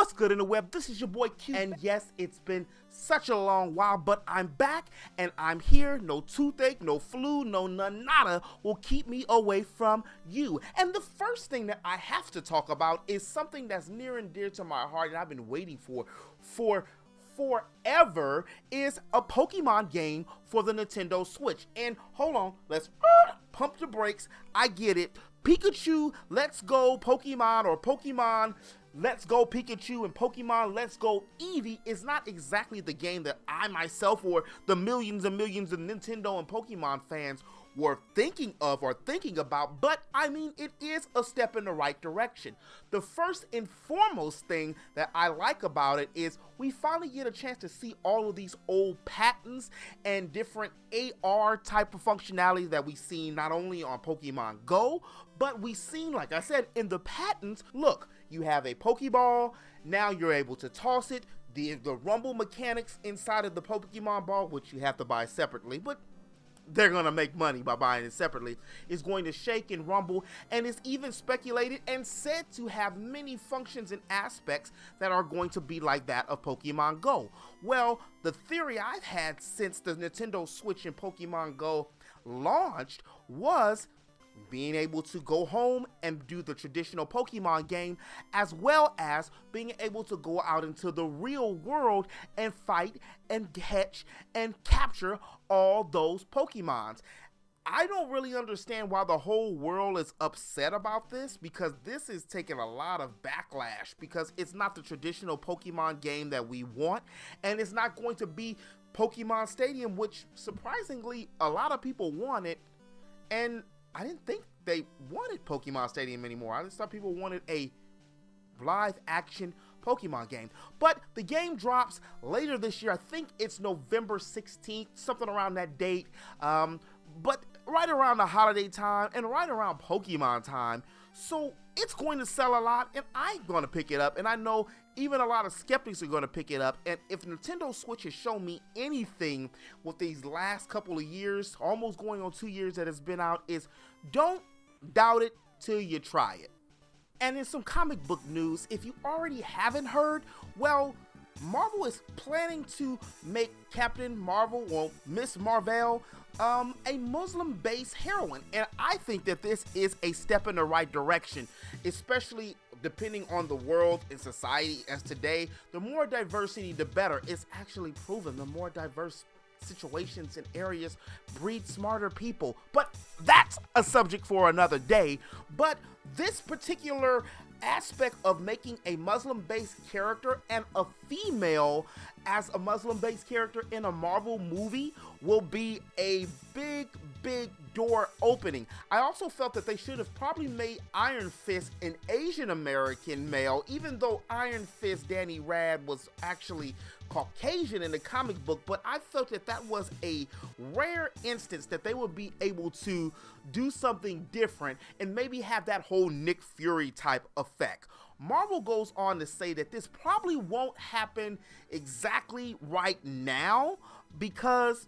What's good in the web? This is your boy Q. And yes, it's been such a long while, but I'm back and I'm here. No toothache, no flu, no nada will keep me away from you. And the first thing that I have to talk about is something that's near and dear to my heart and I've been waiting for forever, is a Pokemon game for the Nintendo Switch. And hold on, let's pump the brakes. I get it. Pikachu, Let's Go Pokemon, or Pokemon Let's Go Pikachu and Pokemon Let's Go Eevee is not exactly the game that I myself or the millions and millions of Nintendo and Pokemon fans were thinking of or thinking about, but I mean, it is a step in the right direction. The first and foremost thing that I like about it is we finally get a chance to see all of these old patents and different AR type of functionality that we've seen not only on Pokemon Go, but we've seen, like I said, in the patents. Look, you have a Pokeball, now you're able to toss it. The rumble mechanics inside of the Pokemon ball, which you have to buy separately, but they're gonna make money by buying it separately, is going to shake and rumble, and is even speculated and said to have many functions and aspects that are going to be like that of Pokemon Go. Well, the theory I've had since the Nintendo Switch and Pokemon Go launched was being able to go home and do the traditional Pokemon game, as well as being able to go out into the real world and fight and catch and capture all those Pokemons. I don't really understand why the whole world is upset about this, because this is taking a lot of backlash, because it's not the traditional Pokemon game that we want, and it's not going to be Pokemon Stadium, which surprisingly a lot of people wanted, and I didn't think they wanted Pokemon Stadium anymore. I just thought people wanted a live action Pokemon game. But the game drops later this year. I think it's November 16th, something around that date. But right around the holiday time and right around Pokemon time. So it's going to sell a lot, and I'm going to pick it up. And I know even a lot of skeptics are going to pick it up. And if Nintendo Switch has shown me anything with these last couple of years, almost going on 2 years that it's been out, is don't doubt it till you try it. And in some comic book news, if you already haven't heard, well, Marvel is planning to make Captain Marvel, or Miss Marvel, a Muslim-based heroine. And I think that this is a step in the right direction, especially depending on the world and society as today. The more diversity, the better. It's actually proven the more diverse situations and areas breed smarter people. But that's a subject for another day. But this particular aspect of making a Muslim-based character and a female as a Muslim-based character in a Marvel movie will be a big door opening. I also felt that they should have probably made Iron Fist an Asian American male, even though Iron Fist Danny Rad was actually Caucasian in the comic book, but I felt that that was a rare instance that they would be able to do something different and maybe have that whole Nick Fury type effect. Marvel goes on to say that this probably won't happen exactly right now, because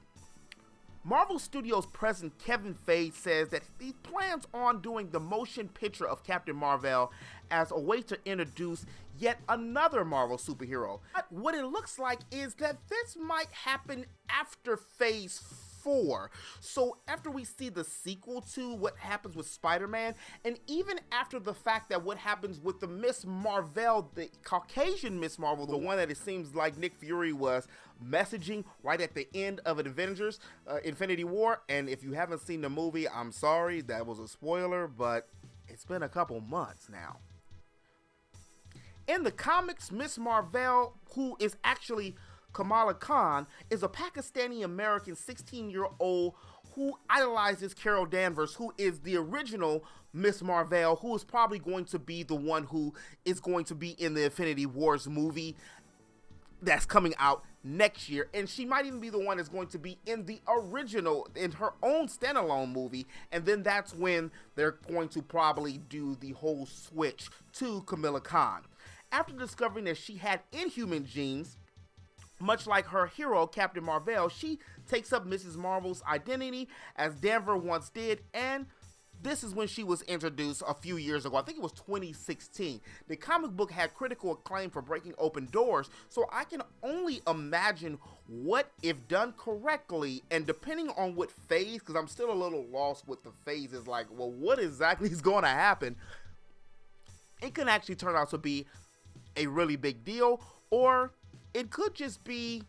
Marvel Studios president Kevin Feige says that he plans on doing the motion picture of Captain Marvel as a way to introduce yet another Marvel superhero. But what it looks like is that this might happen after Phase 4. So after we see the sequel to what happens with Spider-Man, and even after the fact that what happens with the Miss Marvel, the Caucasian Miss Marvel, the one that it seems like Nick Fury was messaging right at the end of Avengers Infinity War. And if you haven't seen the movie, I'm sorry, that was a spoiler, but it's been a couple months now. In the comics, Miss Marvel, who is actually Kamala Khan, is a Pakistani-American 16-year-old who idolizes Carol Danvers, who is the original Miss Marvel, who is probably going to be the one who is going to be in the Infinity Wars movie that's coming out next year. And she might even be the one that's going to be in the original, in her own standalone movie. And then that's when they're going to probably do the whole switch to Kamala Khan. After discovering that she had inhuman genes, much like her hero, Captain Marvel, she takes up Mrs. Marvel's identity, as Danvers once did, and this is when she was introduced a few years ago. I think it was 2016. The comic book had critical acclaim for breaking open doors, so I can only imagine what, if done correctly, and depending on what phase, because I'm still a little lost with the phases, like, well, what exactly is going to happen, it can actually turn out to be a really big deal, or it could just be,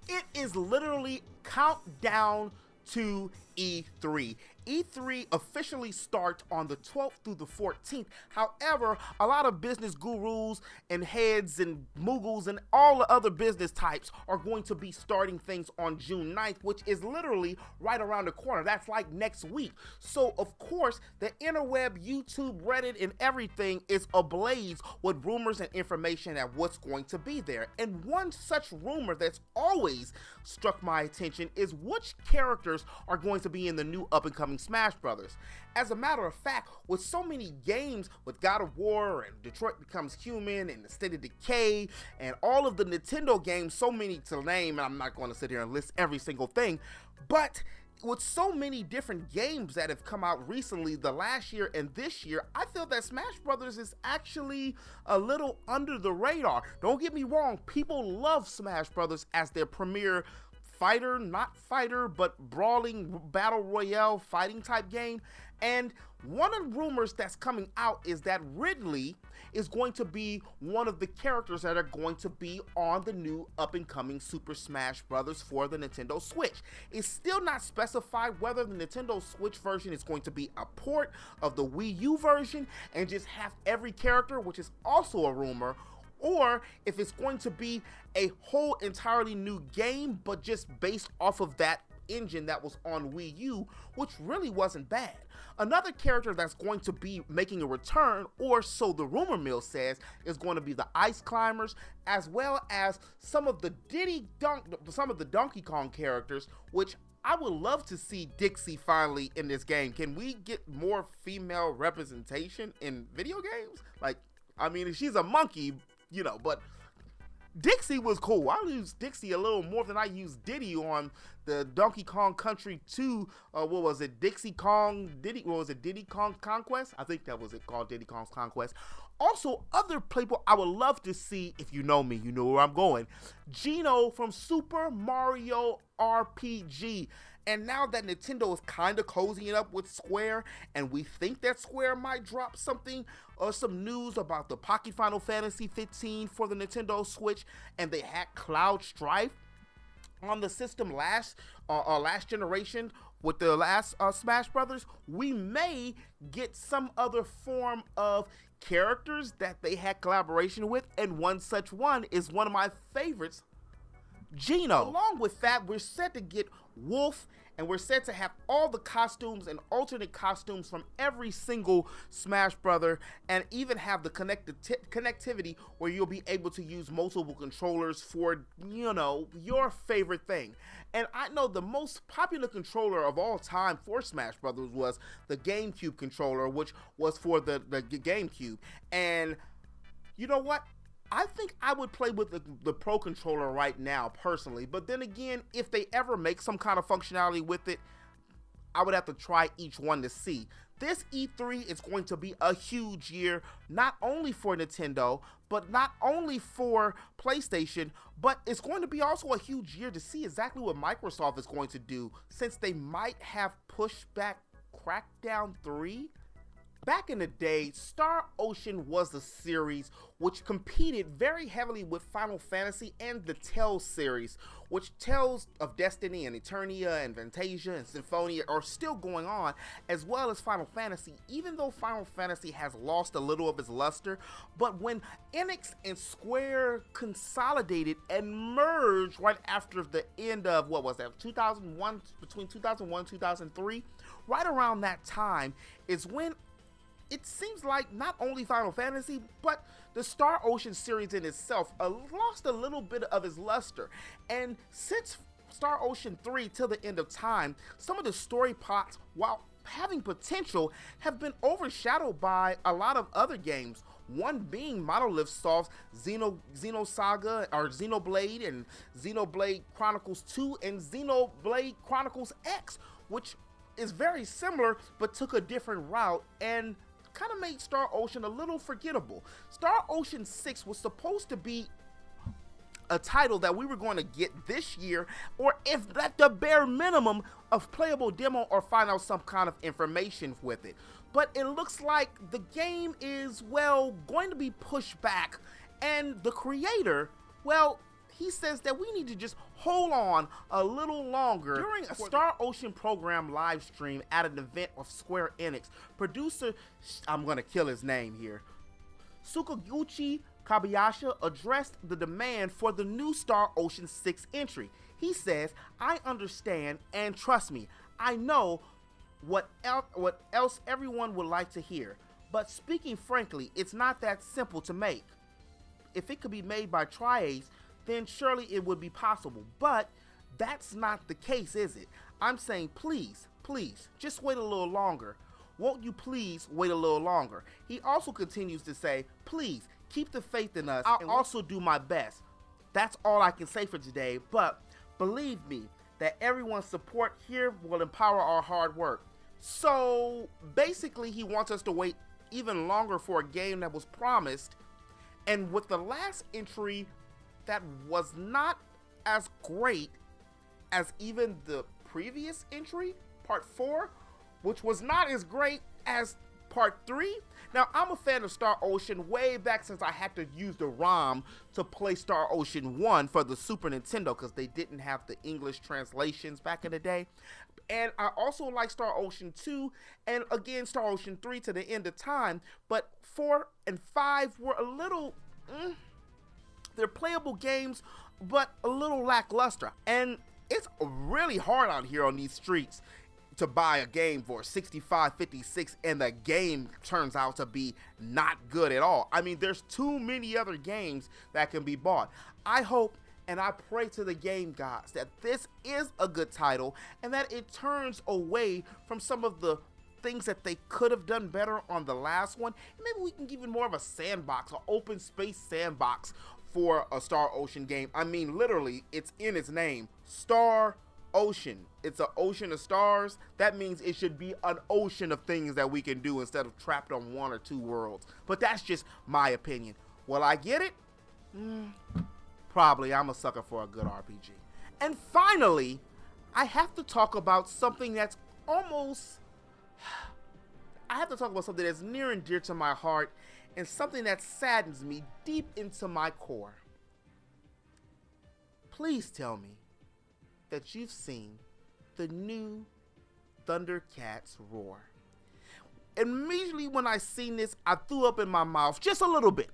it is literally countdown to E3. E3 officially starts on the 12th through the 14th. However, a lot of business gurus and heads and moogles and all the other business types are going to be starting things on June 9th, which is literally right around the corner. That's like next week. So, of course, the interweb, YouTube, Reddit, and everything is ablaze with rumors and information at what's going to be there. And one such rumor that's always struck my attention is which characters are going to be in the new up-and-coming Smash Brothers. As a matter of fact, with so many games, with God of War and Detroit Becomes Human and the State of Decay and all of the Nintendo games, so many to name, and I'm not going to sit here and list every single thing, but with so many different games that have come out recently, the last year and this year, I feel that Smash Brothers is actually a little under the radar. Don't get me wrong, people love Smash Brothers as their premier fighter, not fighter, but brawling battle royale fighting type game. And one of the rumors that's coming out is that Ridley is going to be one of the characters that are going to be on the new up-and-coming Super Smash Bros. For the Nintendo Switch. It's still not specified whether the Nintendo Switch version is going to be a port of the Wii U version and just have every character, which is also a rumor, or if it's going to be a whole entirely new game, but just based off of that engine that was on Wii U, which really wasn't bad. Another character that's going to be making a return, or so the rumor mill says, is going to be the Ice Climbers, as well as some of the Donkey Kong characters, which I would love to see Dixie finally in this game. Can we get more female representation in video games? Like, I mean, she's a monkey, you know, but Dixie was cool. I used Dixie a little more than I used Diddy on the Donkey Kong Country 2, what was it, Diddy Kong Conquest? I think that was it, called Diddy Kong's Conquest. Also, other people I would love to see, if you know me, you know where I'm going, Geno from Super Mario RPG. And now that Nintendo is kind of cozying up with Square, and we think that Square might drop something or some news about the Pocket Final Fantasy 15 for the Nintendo Switch, and they had Cloud Strife on the system last generation with the last Smash Brothers, we may get some other form of characters that they had collaboration with, and one such one is one of my favorites, Geno. Along with that, we're set to get Wolf, and we're set to have all the costumes and alternate costumes from every single Smash Brother, and even have the connectivity where you'll be able to use multiple controllers for, you know, your favorite thing. And I know the most popular controller of all time for Smash Brothers was the GameCube controller, which was for the GameCube. And you know what? I think I would play with the Pro Controller right now, personally. But then again, if they ever make some kind of functionality with it, I would have to try each one to see. This E3 is going to be a huge year, not only for Nintendo, but not only for PlayStation, but it's going to be also a huge year to see exactly what Microsoft is going to do, since they might have pushed back Crackdown 3. Back in the day, Star Ocean was the series which competed very heavily with Final Fantasy and the Tales series, which Tales of Destiny and Eternia and Fantasia and Symphonia are still going on, as well as Final Fantasy, even though Final Fantasy has lost a little of its luster. But when Enix and Square consolidated and merged right after the end of, what was that, 2001, between 2001 and 2003, right around that time is when it seems like not only Final Fantasy, but the Star Ocean series in itself lost a little bit of its luster. And since Star Ocean 3 till the end of time, some of the story plots, while having potential, have been overshadowed by a lot of other games. One being Monolith Soft's Xenosaga, or Xenoblade, and Xenoblade Chronicles 2 and Xenoblade Chronicles X, which is very similar, but took a different route and kind of made Star Ocean a little forgettable. Star Ocean 6 was supposed to be a title that we were going to get this year, or if at the bare minimum, a playable demo or find out some kind of information with it. But it looks like the game is, well, going to be pushed back, and the creator, well, he says that we need to just hold on a little longer. During a Star Ocean program live stream at an event of Square Enix, producer, I'm gonna kill his name here, Sukaguchi Kobayashi addressed the demand for the new Star Ocean 6 entry. He says, "I understand, and trust me, I know what else everyone would like to hear. But speaking frankly, it's not that simple to make. If it could be made by Triace, then surely it would be possible. But that's not the case, is it? I'm saying please, just wait a little longer. Won't you please wait a little longer?" He also continues to say, "Please, keep the faith in us. I'll also do my best. That's all I can say for today, but believe me that everyone's support here will empower our hard work." So basically he wants us to wait even longer for a game that was promised, and with the last entry that was not as great as even the previous entry, Part 4, which was not as great as Part 3. Now, I'm a fan of Star Ocean way back since I had to use the ROM to play Star Ocean 1 for the Super Nintendo because they didn't have the English translations back in the day. And I also like Star Ocean 2 and again Star Ocean 3 to the end of time, but 4 and 5 were a little, they're playable games, but a little lackluster. And it's really hard out here on these streets to buy a game for $65.56 and the game turns out to be not good at all. I mean, there's too many other games that can be bought. I hope and I pray to the game gods that this is a good title and that it turns away from some of the things that they could have done better on the last one. And maybe we can give it more of a sandbox, an open space sandbox for a Star Ocean game. I mean, literally, it's in its name, Star Ocean. It's an ocean of stars. That means it should be an ocean of things that we can do instead of trapped on one or two worlds. But that's just my opinion. Will I get it? Probably. I'm a sucker for a good RPG. And finally, I have to talk about something that's near and dear to my heart and something that saddens me deep into my core. Please tell me that you've seen the new Thundercats Roar. Immediately when I seen this, I threw up in my mouth just a little bit.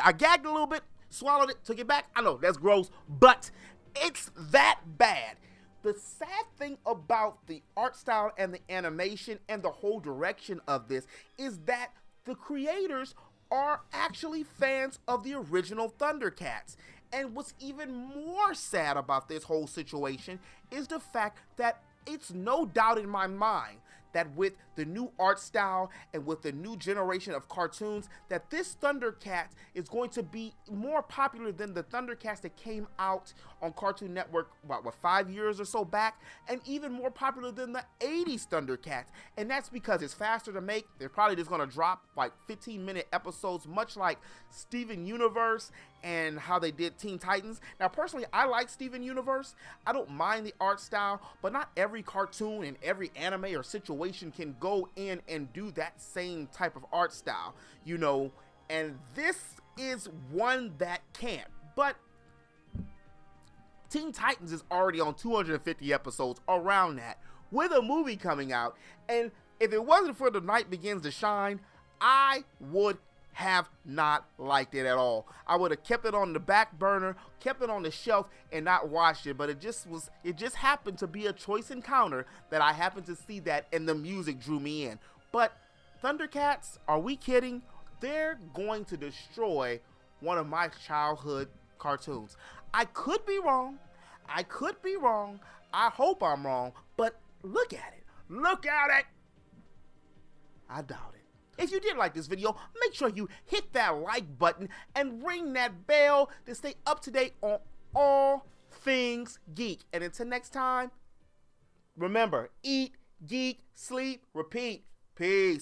I gagged a little bit, swallowed it, took it back. I know, that's gross, but it's that bad. The sad thing about the art style and the animation and the whole direction of this is that the creators are actually fans of the original Thundercats. And what's even more sad about this whole situation is the fact that it's no doubt in my mind that with the new art style and with the new generation of cartoons, that this Thundercats is going to be more popular than the Thundercats that came out on Cartoon Network, what 5 years or so back, and even more popular than the 80s Thundercats. And that's because it's faster to make. They're probably just gonna drop like 15-minute episodes, much like Steven Universe and how they did Teen Titans. Now, personally, I like Steven Universe. I don't mind the art style, but not every cartoon and every anime or situation can go in and do that same type of art style, you know, and this is one that can't. But Teen Titans is already on 250 episodes, around that, with a movie coming out, and if it wasn't for The Night Begins to Shine, I would have not liked it at all. I would have kept it on the back burner, kept it on the shelf, and not watched it. But it just happened to be a choice encounter that I happened to see that, and the music drew me in. But Thundercats, are we kidding? They're going to destroy one of my childhood cartoons. I could be wrong. I hope I'm wrong. But look at it. I doubt it. If you did like this video, make sure you hit that like button and ring that bell to stay up to date on all things geek. And until next time, remember, eat geek, sleep, repeat. Peace.